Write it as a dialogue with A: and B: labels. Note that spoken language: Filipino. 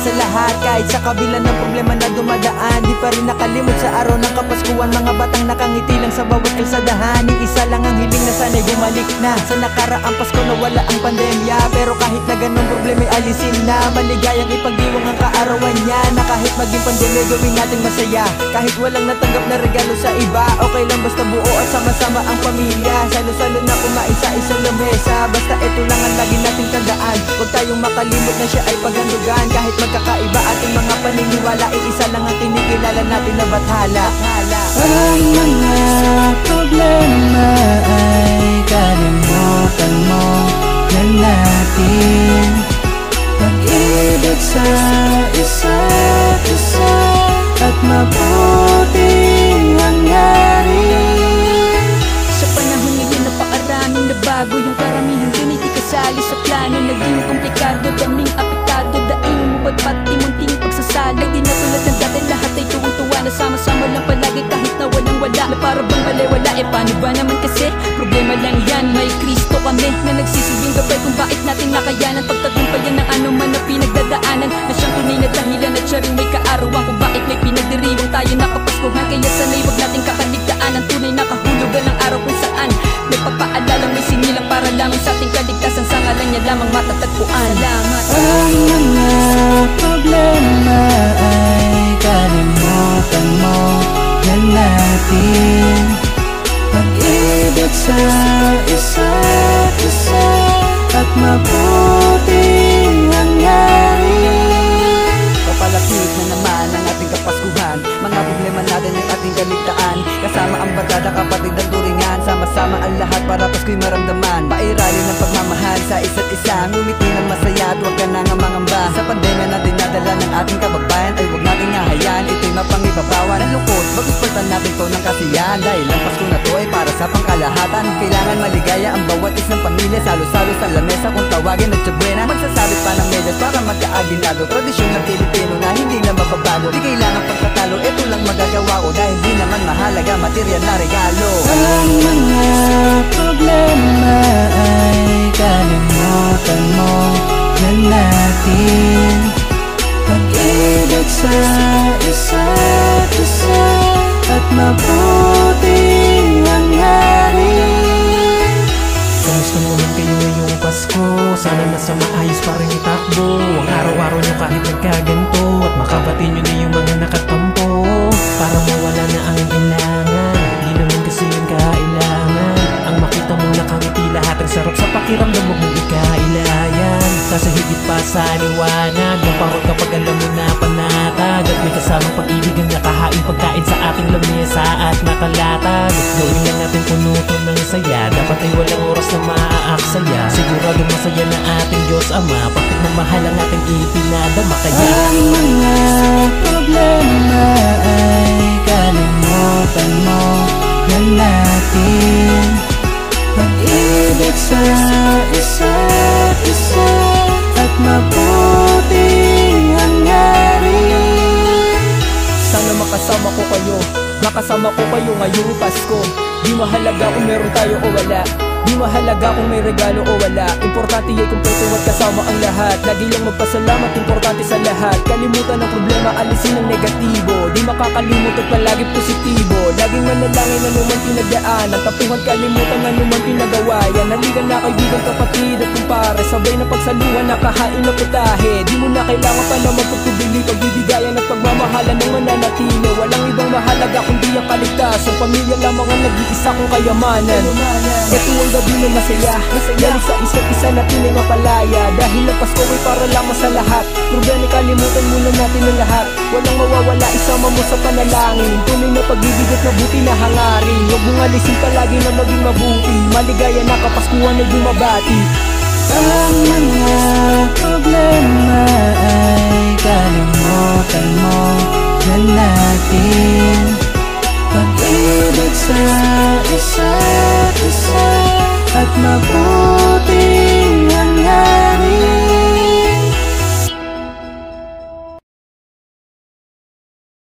A: sa lahat. Kahit sa kabila ng problema na dumadaan, di pa rin nakalimot sa araw ng Kapaskuhan. Mga batang nakangiti lang sa bawat kalsadahan. Iisa lang ang hiling na sana'y bumalik na sa nakaraang Pasko na wala ang pandemya. Pero kahit na ganun problema'y alisin na, maligayang ipagdiwang ang kaarawan niya. Na kahit maging pandemya gawin natin masaya. Kahit walang natanggap na regalo sa iba, okay lang basta buo at sama-sama ang pamilya. Salo-salo na kumain sa isang lamesa. Basta ito lang ang lagi nating tandaan, huwag tayong makalimot na siya ay paghandugan. Kahit magkakaiba ating mga paniniwala, iisa lang ang kinikilala natin na bathala.
B: Ang mga problema ay kalimutan mo na natin. Pag-ibig sa isa't isa at mabuting hangarin.
C: Sa panahon ngayon napakaraming nabago. Yung karamihan dun ay di kasali sa plano. Naging komplikado, daming apektado. Daing mo ba't pati munting pagsasalag. Di na tulad ng dati, lahat ay tuwang-tuwa. Nasama-sama lang palagi kahit na walang-wala. Na para bang balewala, paano ba naman kasi? Problema lang yan, may Kristo kami na nagsisilbing gabay kung bakit natin nakayanan. Pagtagumpayan ng anuman na pinagdadaanan, na siyang tunay na dahilan at siya rin may kaarawan kung bakit may pinagdiriwang tayo nakapaskuhan. Kaya sana'y wag nating kakaligtaan ang tunay na kahulugan ng araw kung saan nagpapaalalang may sinilang para lamang sa ating kaligtasan. Sa ngalan niya lamang matatagpuan. Salamat.
B: Ang mga problema ay kalimutan mo na natin. Pag-ibig sa isa't isa at mabuting hangarin.
A: Papalapit na naman ang ating Kapaskuhan, mga problema natin ay ating kaligtaan. Kasama ang barkada, kapatid at turingan, sama-sama ang lahat para Pasko'y maramdaman. Pairalin ng pagmamahal sa isa't isa, ngumiti ng masaya at huwag ka nang mangamba. Sa pandemya na dinadala ng ating kababayan, ay huwag nating hahayaan ito'y mapangibabawan. Ang lungkot, pag-uspaltan natin to ng kasiyahan, dahil ang Pasko na to ay para sa pangkalahatan. Kailangan maligaya ang bawat isang pamilya, salo-salo sa lamesa kung tawagin at tsabuena. Magsasabit pa ng medyas para magkaaginado, tradisyon ng Pilipino na hindi na mababago. Di kailangan pagtatalo, ito lang magagawa ko, dahil di naman mahalaga material na regalo.
B: Ang mga problema ay kalimutan mo na natin. Pag-ibig sa isa't isa at mabuting hangarin.
D: Kamusta naman kayo ngayong Pasko? Sana nasa maayos pa rin itakbo ang araw-araw nyo kahit nagkaganto, at makabati nyo na yung mga nakatampo para mawala na ang ilangan. Di naman kasi yung kailangan ang makita mong nakangiti lahat. Ang sarap sa pakiramdam, huwag mong ikailayan. Kasi higit pa sa liwanag ng pangod kapag alam mo na panatag, at may kasamang pag-ibig ang nakahain pagkain sa ating lamesa at nakalatag. Gawin lang natin punuto ng saya, dapat ay walang oras na maaaksaya. Sigurado masaya na ating Diyos Ama pagkat na mahal ang ating ipinadama. Kaya
B: ang mga problema ay kalimutan mo na natin. Pag-ibig sa isa't isa at mabuting hangarin.
A: Sana makasama ko kayo, makasama ko kayo ngayong Pasko. Di mahalaga kung meron tayo o wala, di mahalaga kung may regalo o wala. Importante ay kumpleto at kasama ang lahat. Lagi lang magpasalamat, importante sa lahat. Kalimutan ang problema, alisin ang negatibo. Di makakalimot at palagi positibo. Laging manalangin anuman pinagdaanan, tapuhan kalimutan anuman pinagawayan. Haligan na kaibigan, kapatid at kumpare, sabay na pagsaluhan, nakahain na putahe. Di mo na kailangan pa na magpagtubili, pagbibigayan at pagmamahalan ng mananatili. Walang ibang mahalaga kundi ang kaligtasan, pamilya lamang ang nag-iisa kong kayamanan. Ito ang gabi na masaya, dahil sa isa't isa natin ay mapalaya. Dahil ang Pasko ay para lamang sa lahat. Problema kalimutan muna natin ang lahat. Walang mawawala, isama mo sa panalangin. Tunay na pag-ibig at mabuti na hangarin. Huwag mong alisin palagi na maging mabuti. Maligaya na Kapaskuhan ay bumabati.
B: Ang mga problema ay kalimutan mo na natin. Pag-ibig sa isa't isa at mabuti